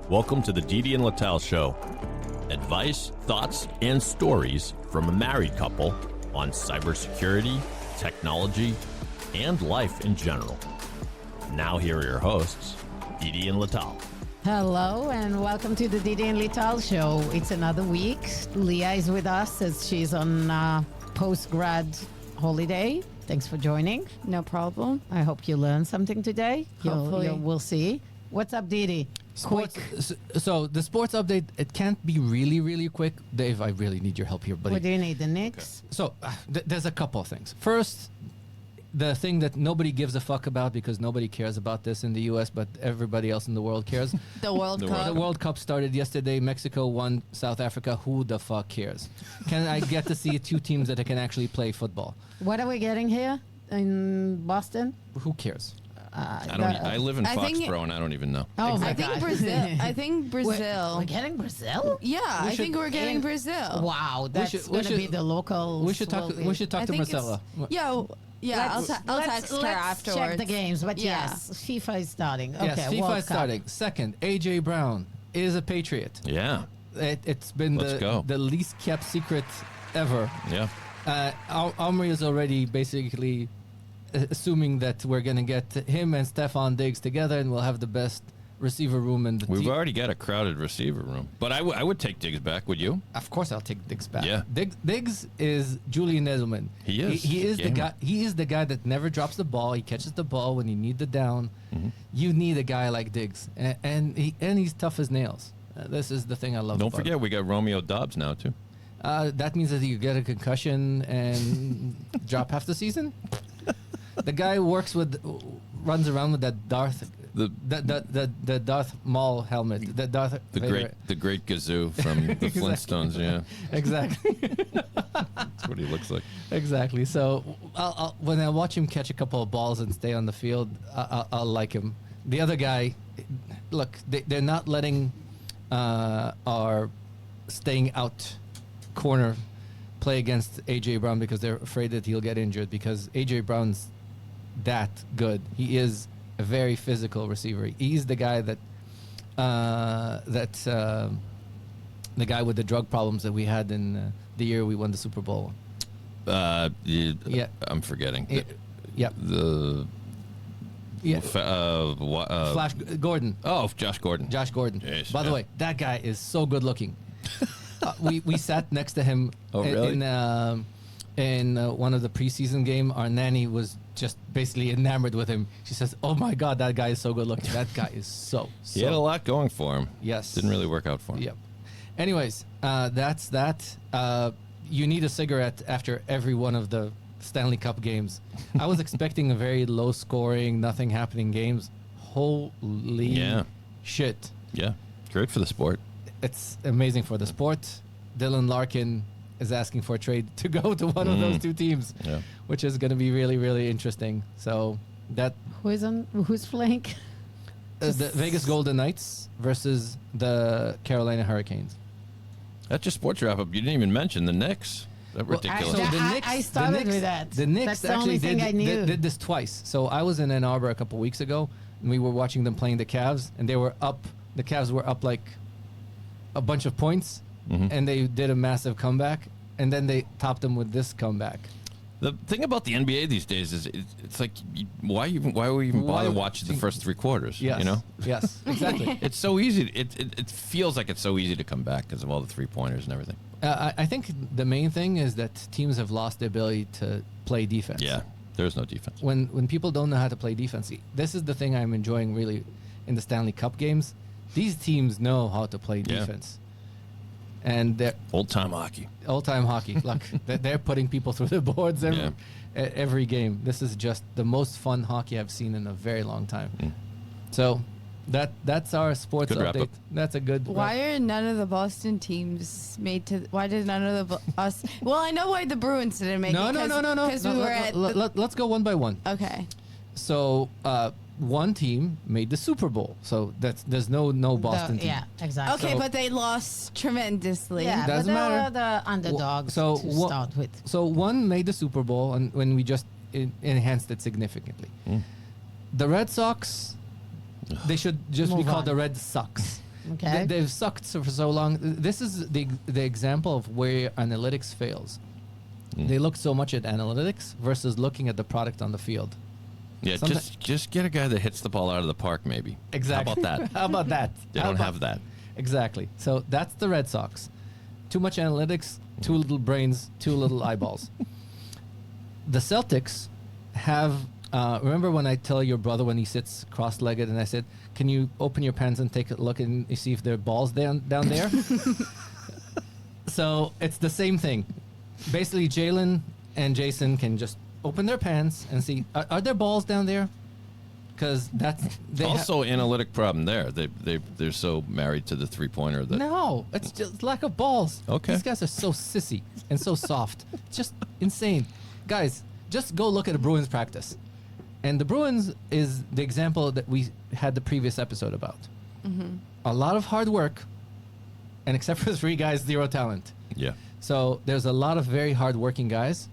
Welcome to the DIdi and Lital Show. Advice, thoughts, and stories from a married couple on cybersecurity, technology, and life in general. Now here are your hosts, DIdi and Lital. Hello and welcome to the DIdi and Lital Show. It's another week. Leah is with us as she's on post-grad holiday. Thanks for joining. No problem. I hope you learned something today. Hopefully. We'll see. What's up, DIdi? Sports, so the sports update, it can't be really quick. Dave, I really need your help here, buddy. What do you need, the Knicks? Okay. So there's a couple of things. First, the thing that nobody gives a fuck about because nobody cares about this in the U.S., but everybody else in the world cares. The World Cup. The World Cup started yesterday. Mexico won South Africa. Who the fuck cares? Can I get to see two teams that can actually play football? What are we getting here in Boston? Who cares? I live in Foxborough and I don't even know. Oh, my I think God. Brazil. I think Brazil. We're getting Brazil? Yeah, I think we're getting Brazil. Wow, that's going to be the local. We should talk to Marcella. Yeah. I'll text her afterwards. Check the games, but Yeah. yes, FIFA is starting. Okay, Yes, World FIFA is Cup. starting. Second, AJ Brown is a Patriot. Yeah, It's been Let's the least kept secret ever. yeah. Omri is already basically assuming that we're going to get him and Stefon Diggs together and we'll have the best receiver room in the We've team. already got a crowded receiver room. But I would take Diggs back, would you? Of course, I'll take Diggs back. Yeah. Diggs is Julian Edelman. He is. He is the Gamer. guy. He is the guy that never drops the ball. He catches the ball when you need the down. Mm-hmm. You need a guy like Diggs, and he's tough as nails. This is the thing I love. Don't about forget, him. we got Romeo Dobbs now, too. That means that you get a concussion and drop half the season. The guy runs around with that Darth Maul helmet. The great Gazoo from the Flintstones, yeah. Exactly. That's what he looks like. Exactly. So when I watch him catch a couple of balls and stay on the field, I'll like him. The other guy, look, they're not letting our staying out corner play against AJ Brown because they're afraid that he'll get injured because AJ Brown's that good. He is a very physical receiver. He's the guy the guy with the drug problems that we had in the year we won the Super Bowl. Yeah. I'm forgetting. Yeah. Flash Gordon. Oh, Josh Gordon. Josh Gordon. Jeez, By the way, that guy is so good looking. We sat next to him in one of the preseason game. Our nanny was just basically enamored with him. She says, "Oh my God, that guy is so good looking. That guy is so." He had a lot going for him. Yes. Didn't really work out for him. Yep. Anyways, that's that. You need a cigarette after every one of the Stanley Cup games. I was expecting a very low scoring, nothing happening games. Holy shit. Yeah. Great for the sport. It's amazing for the sport. Dylan Larkin is asking for a trade to go to one of those two teams, which is going to be really, really interesting. So that Who's flank? the Vegas Golden Knights versus the Carolina Hurricanes. That's your sports wrap up. You didn't even mention the Knicks. That ridiculous. I started with that. The Knicks That's the actually only thing I knew. did this twice. So I was in Ann Arbor a couple weeks ago, and we were watching them playing the Cavs, and they were up. The Cavs were up like a bunch of points, and they did a massive comeback, and then they topped them with this comeback. The thing about the NBA these days is it's like, why would we even bother watching the first three quarters? Yes. You know? Yes, exactly. It's so easy. It feels like it's so easy to come back because of all the three-pointers and everything. I think the main thing is that teams have lost the ability to play defense. Yeah, there's no defense. When people don't know how to play defense, this is the thing I'm enjoying really in the Stanley Cup games. These teams know how to play defense. And they're Old-time hockey. old-time hockey. Look, they're putting people through the boards every game. This is just the most fun hockey I've seen in a very long time. So that's our sports Good update. wrap-up. That's a good Why are none of the Boston teams made to? Why did none of the us? Well, I know why the Bruins didn't make No. it. Because we were at. Let's go one by one. Okay. So one team made the Super Bowl. So there's no Boston team. Yeah, exactly. Okay, but they lost tremendously. Yeah, Doesn't but they matter. were the underdogs to start with. So one made the Super Bowl, and when we just enhanced it significantly. The Red Sox, they should just be Move called on. the Red Sox. Okay. They've sucked for so long. This is the example of where analytics fails. They look so much at analytics versus looking at the product on the field. Yeah, just get a guy that hits the ball out of the park, maybe. Exactly. How about that? How about that? They don't have that. Exactly. So that's the Red Sox. Too much analytics, too little brains, too little eyeballs. The Celtics have. Remember when I tell your brother when he sits cross-legged, and I said, "Can you open your pants and take a look and see if there are balls down there?" So it's the same thing. Basically, Jalen and Jason can just open their pants and see, are there balls down there? Because that's Also, analytic problem there. They're so married to the 3-pointer that no, it's just lack of balls. Okay. These guys are so sissy and so soft. It's just insane. Guys, just go look at a Bruins practice. And the Bruins is the example that we had the previous episode about. A lot of hard work, and except for 3 guys, 0 talent. yeah. So there's a lot of very hard-working guys,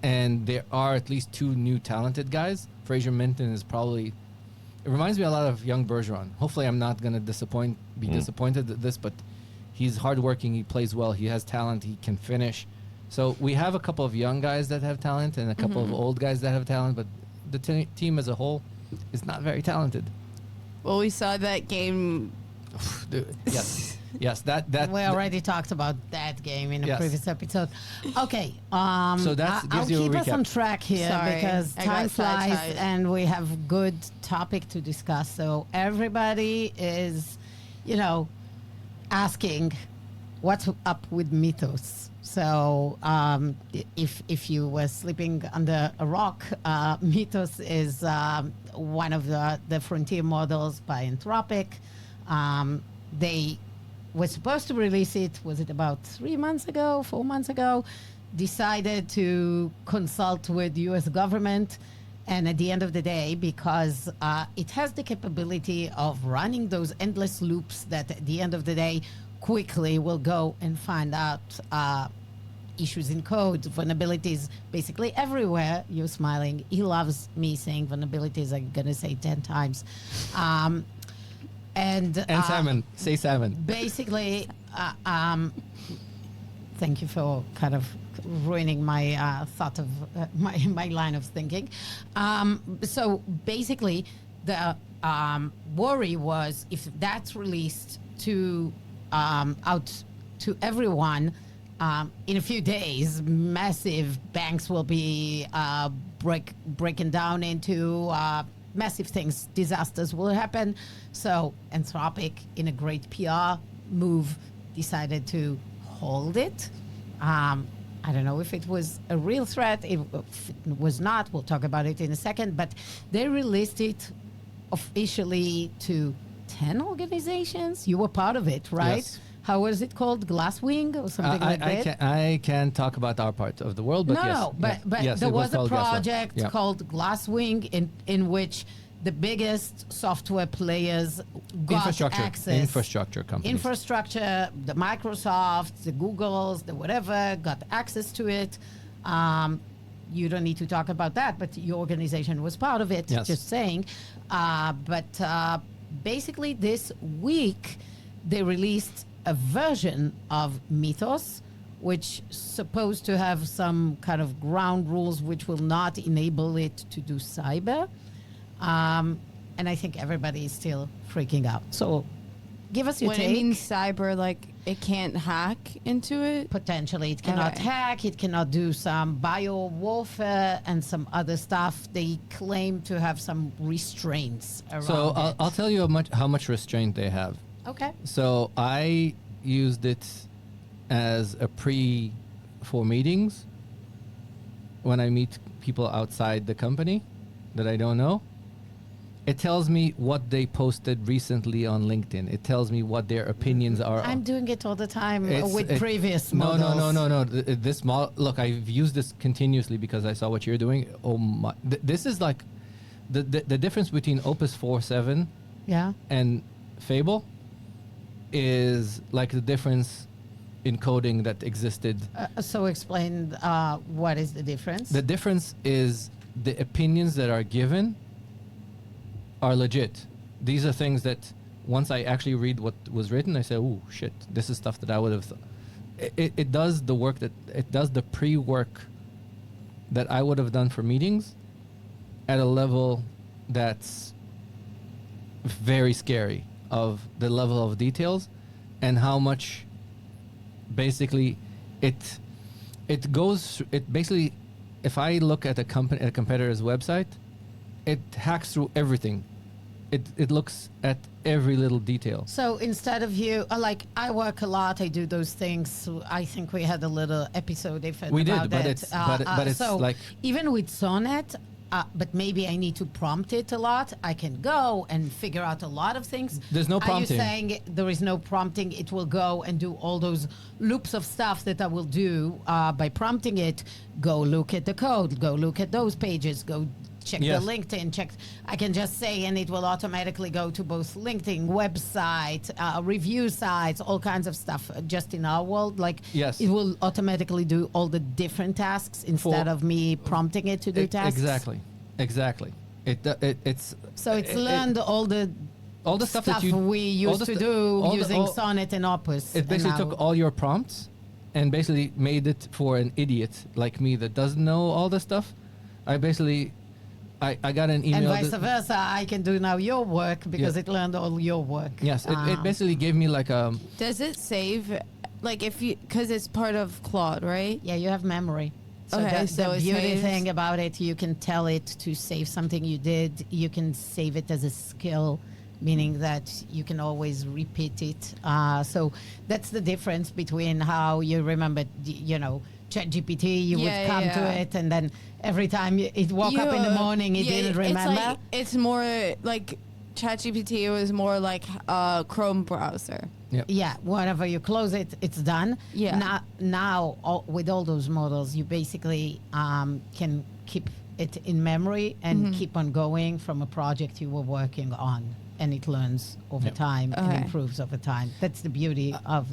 and there are at least 2 new talented guys. Fraser Minton is probably. It reminds me a lot of young Bergeron. Hopefully, I'm not going to be disappointed at this, but he's hardworking. He plays well. He has talent. He can finish. So we have a couple of young guys that have talent and a couple of old guys that have talent, but the team as a whole is not very talented. Well, we saw that game. Yes, that We already talked about that game in a Yes. previous episode. Okay. So that I'll gives you a keep us recap. on track here Sorry, because I time got flies sidetracked. and we have good topic to discuss. So everybody is, asking what's up with Mythos. So if you were sleeping under a rock, Mythos is one of the frontier models by Anthropic. They were supposed to release it, was it about 3 months ago, 4 months ago? Decided to consult with US government. And at the end of the day, because it has the capability of running those endless loops that at the end of the day quickly will go and find out issues in code, vulnerabilities basically everywhere. You're smiling. He loves me saying vulnerabilities. I'm going to say 10 times. And salmon. Say salmon. Basically, thank you for kind of ruining my thought of my line of thinking. So basically, the worry was if that's released to out to everyone in a few days, massive banks will be breaking down into massive things, disasters will happen. So Anthropic, in a great PR move, decided to hold it. I don't know if it was a real threat. If it was not, we'll talk about it in a second. But they released it officially to 10 organizations. You were part of it, right? Yes. How was it called? Glasswing or something like that? I can't talk about our part of the world, but yes. But yes, there it was a called Glasswing. project Yeah. called Glasswing in which the biggest software players got access. Infrastructure companies. Infrastructure, the Microsoft, the Googles, the whatever, got access to it. You don't need to talk about that, but your organization was part of it, Yes. just saying. But basically this week, they released a version of Mythos, which supposed to have some kind of ground rules which will not enable it to do cyber. And I think everybody is still freaking out. So give us your When take. it means cyber, like it can't hack into it. Potentially, it cannot Okay. hack, it cannot do some bio warfare and some other stuff. They claim to have some restraints around So it. I'll tell you how much restraint they have. Okay. So I used it as a for meetings when I meet people outside the company that I don't know. It tells me what they posted recently on LinkedIn. It tells me what their opinions are. I'm doing it all the time It's- with it- previous No. models. This model. Look, I've used this continuously because I saw what you're doing. Oh my! This is like the difference between Opus 4.7 Yeah. and Fable is like the difference in coding that existed. So explain what is the difference? The difference is the opinions that are given are legit. These are things that once I actually read what was written, I say, "Oh shit, this is stuff that I would have." It does the work that it does the pre-work that I would have done for meetings at a level that's very scary of the level of details and how much basically it goes. It basically, if I look at a competitor's website, it hacks through everything. It looks at every little detail. So instead of you, like I work a lot, I do those things. So I think we had a little episode We did, about but it. it's so like even with Sonnet, but maybe I need to prompt it a lot. I can go and figure out a lot of things. There's no prompting. Are you saying there is no prompting? It will go and do all those loops of stuff that I will do by prompting it. Go look at the code. Go look at those pages. Go check Yes. the LinkedIn. Check. I can just say, and it will automatically go to both LinkedIn website, review sites, all kinds of stuff. Just in our world, like Yes. it will automatically do all the different tasks instead of me prompting it to do tasks. Exactly. It's So it's learned all the stuff that you we used to do using Sonnet and Opus. It basically and now- took all your prompts and basically made it for an idiot like me that doesn't know all the stuff. I got an email. and vice versa. I can do now your work because it learned all your work. Yes, it basically gave me like a. Does it save, like if you, because it's part of Claude, right? Yeah, you have memory. So Okay, the so it beauty saves- thing about it, you can tell it to save something you did. You can save it as a skill, meaning that you can always repeat it. So that's the difference between how you remember, ChatGPT, you would come to it, and then every time it woke up in the morning, it didn't remember. It's more like ChatGPT was more like a Chrome browser. Yeah, whenever you close it, it's done. Yeah. Now with all those models, you basically can keep it in memory and keep on going from a project you were working on, and it learns over time and improves over time. That's the beauty of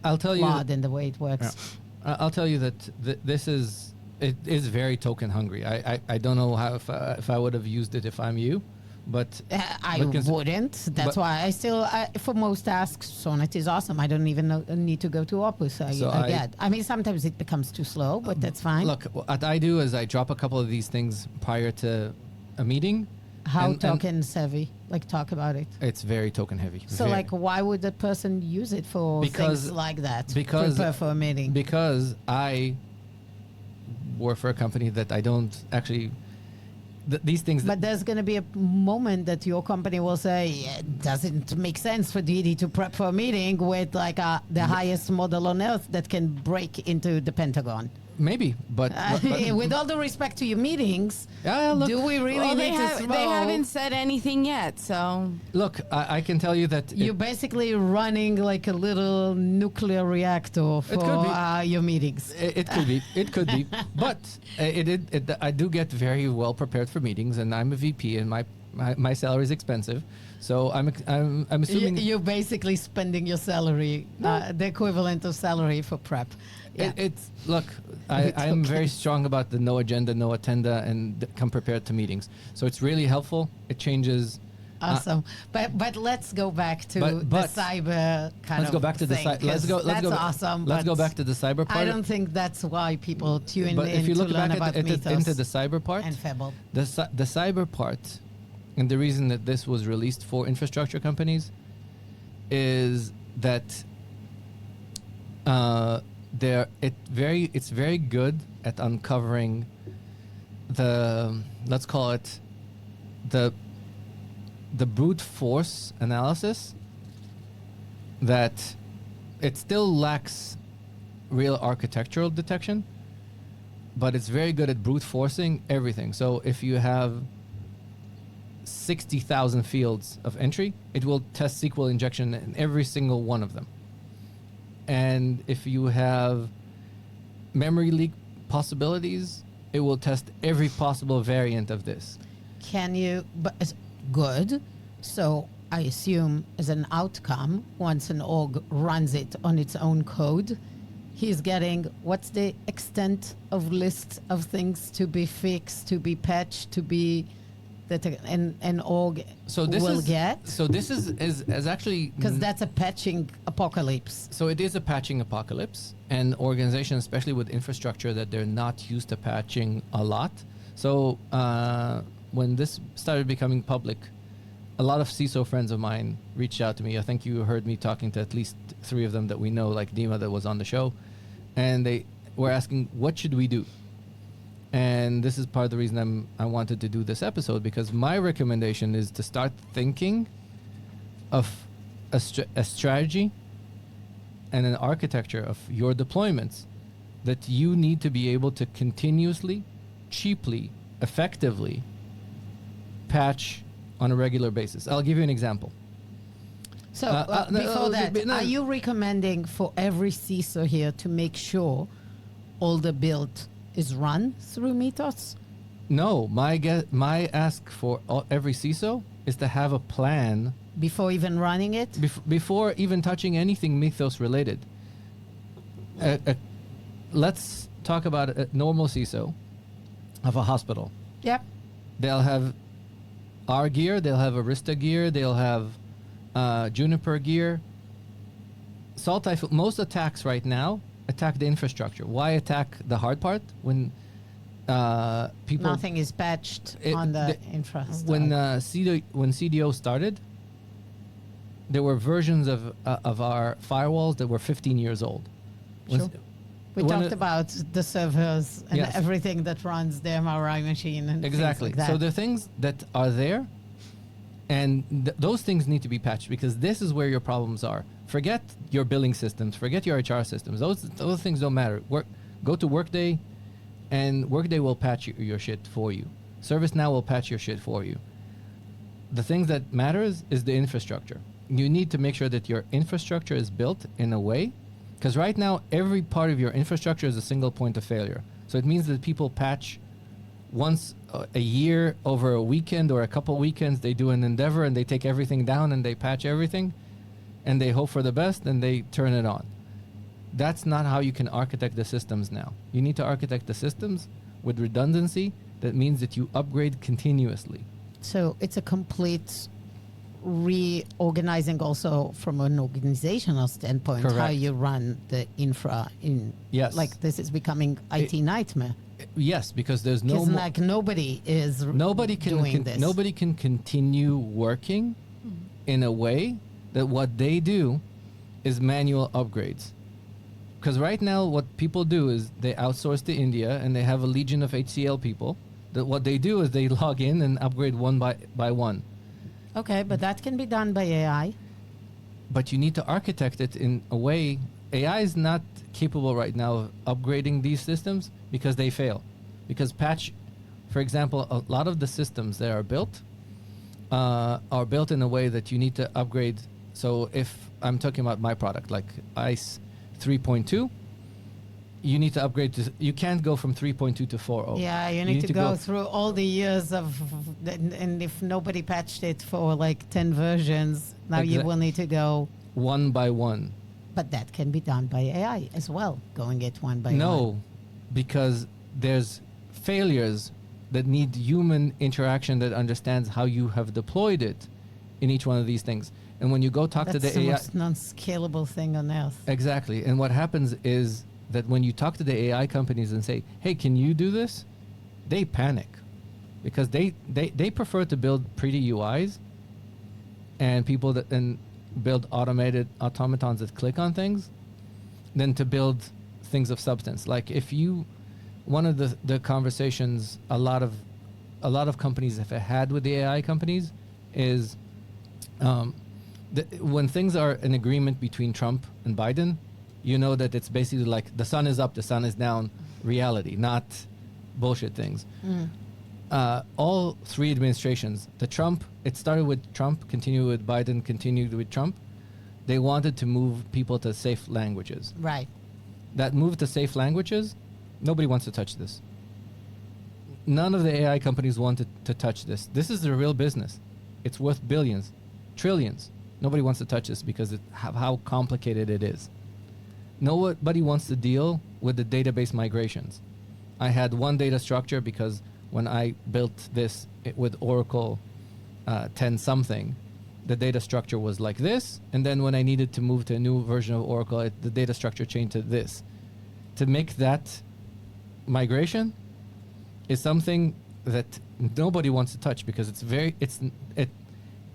I'll tell you Claude and the way it works. I'll tell you that it is very token hungry. I don't know how if I would have used it if I'm you, but I wouldn't. That's why I still, for most tasks, Sonnet is awesome. I don't even need to go to Opus. I mean, sometimes it becomes too slow, but that's fine. Look, what I do is I drop a couple of these things prior to a meeting. How and token savvy? Like, talk about it. It's very token heavy. So, like, why would the person use it for things like that? Prepare for a meeting. Because I work for a company that I don't actually. These things. But there's going to be a moment that your company will say, it doesn't make sense for DIdi to prep for a meeting with like the highest model on earth that can break into the Pentagon. Maybe, but with all the respect to your meetings, look, do we really need to throw? They haven't said anything yet, so. Look, I can tell you that you're basically running like a little nuclear reactor for your meetings. It could be, but I do get very well prepared for meetings, and I'm a VP, and my salary is expensive, so I'm assuming you're basically spending your salary, the equivalent of salary for prep. Yeah. I'm very strong about the no agenda, no attenda, and come prepared to meetings. So it's really helpful. It changes. Awesome. But let's go back to the cyber kind let's of go back to thing. Let's go. Awesome. Let's go back to the cyber part. I don't think that's why people tune in if you look to learn back about Mythos into the cyber part and Fable. The cyber part, and the reason that this was released for infrastructure companies is that it's very good at uncovering the, let's call it the brute force analysis that it still lacks real architectural detection, but it's very good at brute forcing everything. So if you have 60,000 fields of entry, it will test SQL injection in every single one of them. And if you have memory leak possibilities, it will test every possible variant of this. But it's good. So I assume as an outcome, once an org runs it on its own code, he's getting what's the extent of list of things to be fixed, to be patched, to be that an org So this will is get? So this is actually Because that's a patching apocalypse. So it is a patching apocalypse, and organizations, especially with infrastructure that they're not used to patching a lot. So when this started becoming public, a lot of CISO friends of mine reached out to me. I think you heard me talking to at least 3 of them that we know, like Dima that was on the show, and they were asking, what should we do? And this is part of the reason I wanted to do this episode, because my recommendation is to start thinking of a strategy and an architecture of your deployments that you need to be able to continuously, cheaply, effectively patch on a regular basis. I'll give you an example. So before that, are you recommending for every CISO here to make sure all the build is run through Mythos? No, my ask for every CISO is to have a plan Before even running it? before even touching anything Mythos related. Let's talk about a normal CISO of a hospital. Yep. They'll have our gear, they'll have Arista gear, they'll have Juniper gear. Salt Typhoon, most attacks right now attack the infrastructure. Why attack the hard part when people... Nothing is patched on the infrastructure. When CDO started, there were versions of our firewalls that were 15 years old. Sure. We talked about the servers and Yes. everything that runs the MRI machine and Exactly. things like So that. the things that are there, and those things need to be patched, because this is where your problems are. Forget your billing systems. Forget your HR systems. Those things don't matter. Go to Workday, and Workday will patch your shit for you. ServiceNow will patch your shit for you. The things that matters is the infrastructure. You need to make sure that your infrastructure is built in a way, because right now every part of your infrastructure is a single point of failure. So it means that people patch once a year over a weekend or a couple weekends. They do an endeavor and they take everything down and they patch everything and they hope for the best and they turn it on. That's not how you can architect the systems now. You need to architect the systems with redundancy. That means that you upgrade continuously. So it's a complete reorganizing also from an organizational standpoint, how Correct. you run the infra in. Yes. Like this is becoming IT nightmare. Yes, because there's no Because more... like nobody is doing this. Nobody can continue working in a way that what they do is manual upgrades. Because right now what people do is they outsource to India and they have a legion of HCL people that what they do is they log in and upgrade one by one. Okay, but that can be done by AI. But you need to architect it in a way. AI is not capable right now of upgrading these systems because they fail. Because for example, a lot of the systems that are built in a way that you need to upgrade. So if I'm talking about my product, like ICE 3.2, you need to upgrade to, you can't go from 3.2 to 4.0. Yeah, you need to go through all the years of, and if nobody patched it for like 10 versions, now you will need to go one by one. But that can be done by AI as well, going it one by one. No, because there's failures that need human interaction that understands how you have deployed it in each one of these things. And when you go talk to the AI... That's the most non-scalable thing on earth. Exactly. And what happens is that when you talk to the AI companies and say, hey, can you do this? They panic because they prefer to build pretty UIs and build automated automatons that click on things than to build things of substance. Like one of the conversations a lot of companies have had with the AI companies is when things are an agreement between Trump and Biden, you know that it's basically like the sun is up, the sun is down reality, not bullshit things. All 3 administrations, it started with Trump, continued with Biden, continued with Trump. They wanted to move people to safe languages. Right. That move to safe languages, nobody wants to touch this. None of the AI companies wanted to touch this. This is a real business. It's worth billions, trillions. Nobody wants to touch this because of how complicated it is. Nobody wants to deal with the database migrations. I had one data structure because when I built this with Oracle 10 something, the data structure was like this, and then when I needed to move to a new version of Oracle, the data structure changed to this. To make that migration is something that nobody wants to touch because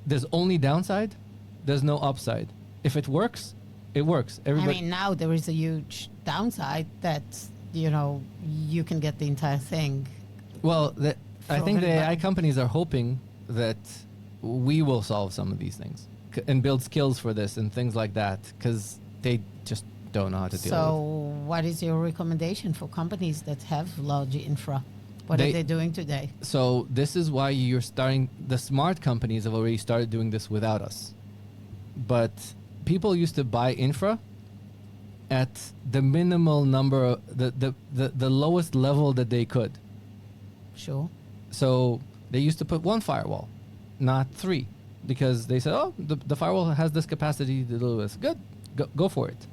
there's only downside, there's no upside. If it works, it works. Everybody. I mean, now there is a huge downside that, you can get the entire thing. Well, I think the Proven AI by- companies are hoping that we will solve some of these things and build skills for this and things like that because they just don't know how to deal with it. So what is your recommendation for companies that have large infra? What are they doing today? So this is why the smart companies have already started doing this without us. But people used to buy infra at the minimal number, the lowest level that they could. Sure. So they used to put one firewall, not three, because they said, oh, the firewall has this capacity to do this. Good, go for it.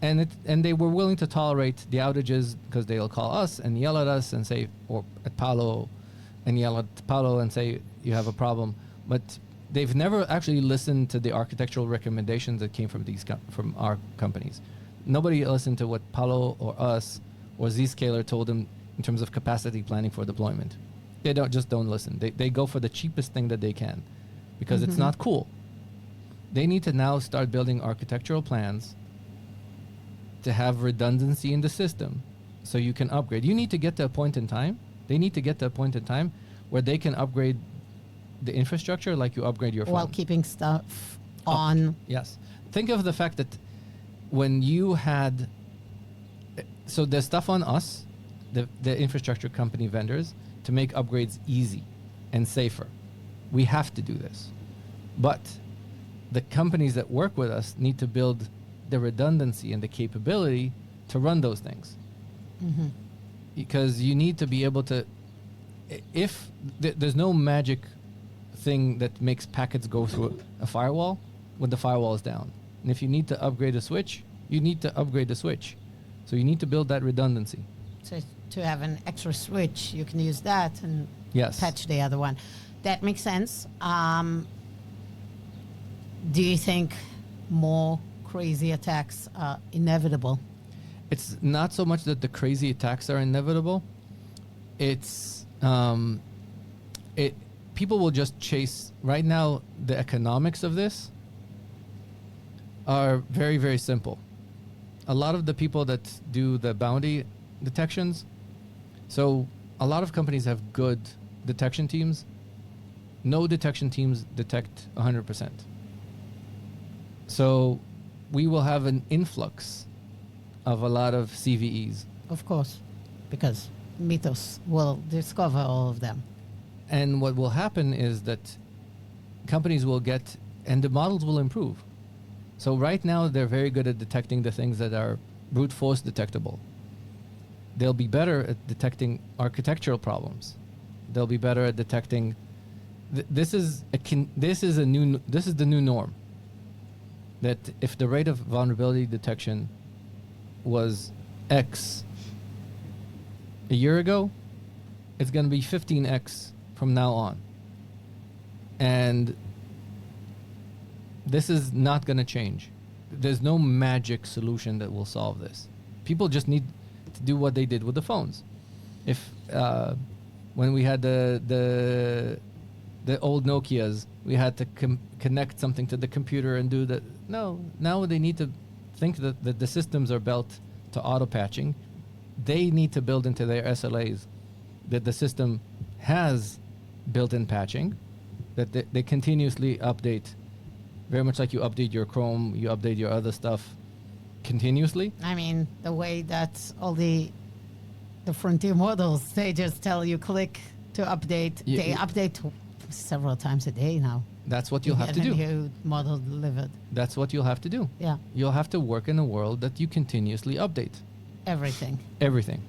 And they were willing to tolerate the outages because they'll call us and yell at us and say, or at Palo, and yell at Palo and say, you have a problem. But they've never actually listened to the architectural recommendations that came from from our companies. Nobody listened to what Palo or us or Zscaler told them in terms of capacity planning for deployment. They don't listen. They go for the cheapest thing that they can because it's not cool. They need to now start building architectural plans to have redundancy in the system so you can upgrade. You need to get to a point in time. They need to get to a point in time where they can upgrade the infrastructure like you upgrade your phone. While keeping stuff on. Yes. Think of the fact that when you had... So there's stuff on us, the infrastructure company vendors, to make upgrades easy and safer. We have to do this. But the companies that work with us need to build the redundancy and the capability to run those things. Mm-hmm. Because you need to be able to... There's no magic thing that makes packets go through a firewall when the firewall is down. And if you need to upgrade a switch, you need to upgrade the switch. So you need to build that redundancy. So to have an extra switch, you can use that and Yes. patch the other one. That makes sense. Do you think more crazy attacks are inevitable? It's not so much that the crazy attacks are inevitable. It's people will just chase. Right now, the economics of this are very, very simple. A lot of the people that do the bounty detections, so a lot of companies have good detection teams. No detection teams detect 100%. So we will have an influx of a lot of CVEs. Of course, because Mythos will discover all of them. And what will happen is that companies will get, and the models will improve. So right now, they're very good at detecting the things that are brute force detectable. They'll be better at detecting architectural problems. They'll be better at detecting. This is the new norm. That if the rate of vulnerability detection was X a year ago, it's going to be 15X from now on. And this is not going to change. There's no magic solution that will solve this. People just need to do what they did with the phones. If when we had the old Nokias, we had to connect something to the computer and do that. No, now they need to think that the systems are built to auto patching. They need to build into their SLAs that the system has built-in patching, that they continuously update, very much like you update your Chrome, you update your other stuff continuously. I mean, the way that all the frontier models, they just tell you click to update. They update several times a day now. That's what you'll have to do. A new model delivered. That's what you'll have to do. Yeah. You'll have to work in a world that you continuously update. Everything. Everything.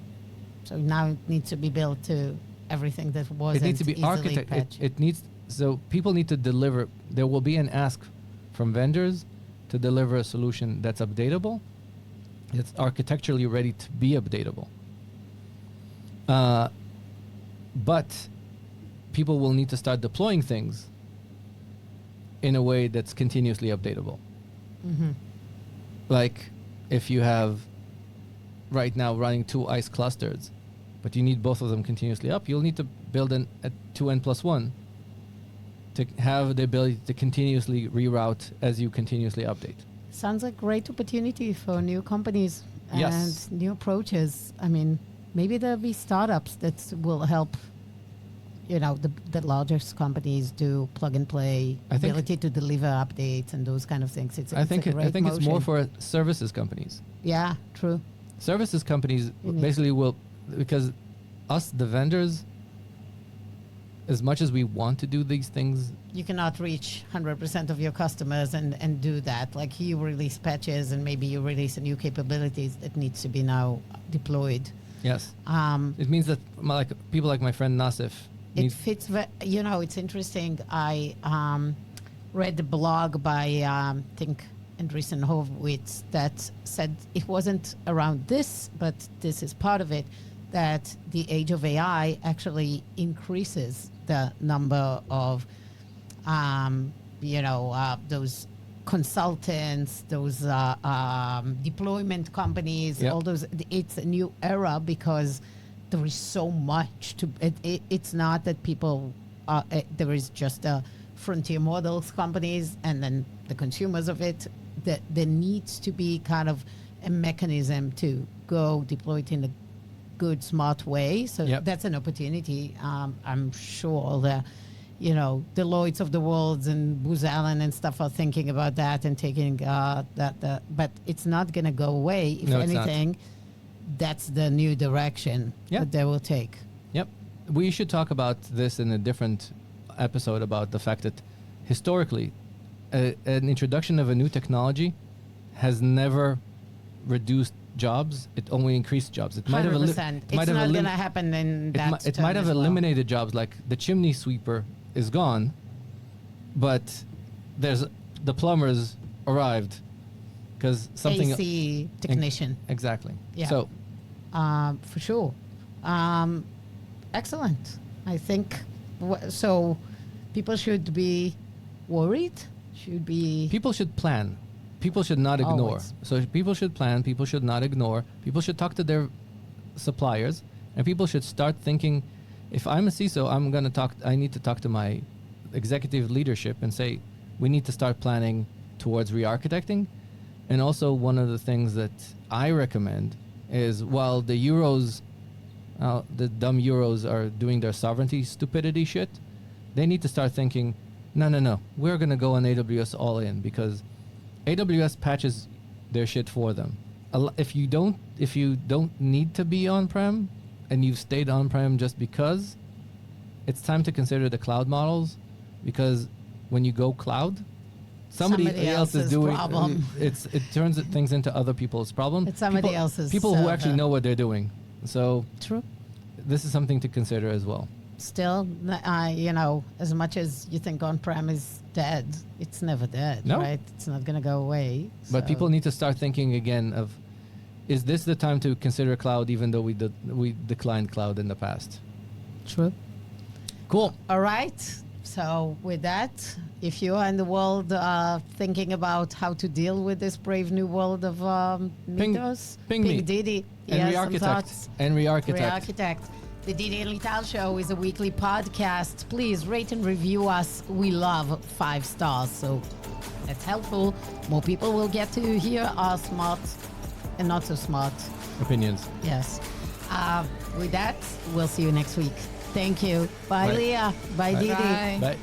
So now it needs to be built to everything that wasn't It needs to be easily architected. patched. It needs, so people need to deliver. There will be an ask from vendors to deliver a solution that's updatable, that's architecturally ready to be updatable. but people will need to start deploying things in a way that's continuously updatable. Like if you have right now running 2 ICE clusters, but you need both of them continuously up, you'll need to build a 2n+1 to have the ability to continuously reroute as you continuously update. Sounds like great opportunity for new companies and Yes. new approaches. I mean, maybe there'll be startups that will help, the largest companies do plug and play, I think- ability to deliver updates and those kind of things. I think a great it's more motion. for services companies. Yeah, true. Services companies You need- basically will, because us, the vendors, as much as we want to do these things, You cannot reach 100% of your customers and do that. Like you release patches and maybe you release a new capabilities that needs to be now deployed. yes, Um, it means that people like my friend Nasif it need, fits, it's interesting. I read the blog by, think, Andreessen Horowitz that said it wasn't around this, but this is part of it, that the age of AI actually increases the number of those consultants, those deployment companies, Yep. all those. It's a new era because there is so much to. It's not that people. There is just frontier models companies, and then the consumers of it. That there needs to be kind of a mechanism to go deploy it in a good, smart way. So Yep. that's an opportunity. I'm sure the Deloitte of the world and Booz Allen and stuff are thinking about that and taking that. But it's not going to go away. If No, it's not. anything, that's the new direction Yeah. that they will take. Yep. We should talk about this in a different episode about the fact that historically, an introduction of a new technology has never reduced jobs. It only increased jobs. It might have 100%. It's not going to happen in that it term might have as well. eliminated jobs, like the chimney sweeper is gone, but the plumbers arrived because something AC technician. exactly. Yeah. So For sure. Excellent. I think so. People should be worried. Should be. people should plan. People should not ignore. Always. So people should plan. People should not ignore. People should talk to their suppliers, and people should start thinking. If I'm a CISO, I need to talk to my executive leadership and say, we need to start planning towards re-architecting. And also, one of the things that I recommend is, while the Euros, the dumb Euros are doing their sovereignty stupidity shit, they need to start thinking, no, we're going to go on AWS all in, because AWS patches their shit for them. If you don't need to be on-prem and you've stayed on-prem just because, it's time to consider the cloud models, because when you go cloud, somebody else is else's doing problem. it turns things into other people's problem. It's somebody else's people who actually server. know what they're doing. So True. this is something to consider as well. Still, as much as you think on-prem is dead, it's never dead, No. right? It's not going to go away. But So- people need to start thinking again of, is this the time to consider cloud, even though we declined cloud in the past? True. Cool. All right. So with that, if you are in the world thinking about how to deal with this brave new world of Mythos, ping me. DIdi, And some re-architect. thoughts. And re-architect. Re-architect. The DIdi and Lital Show is a weekly podcast. Please rate and review us. We love 5 stars, so that's helpful. More people will get to hear our smart and not so smart. Opinions. Yes. With that, we'll see you next week. Thank you. Bye, Bye. Leah. Bye, Bye. DIdi. Bye. Bye.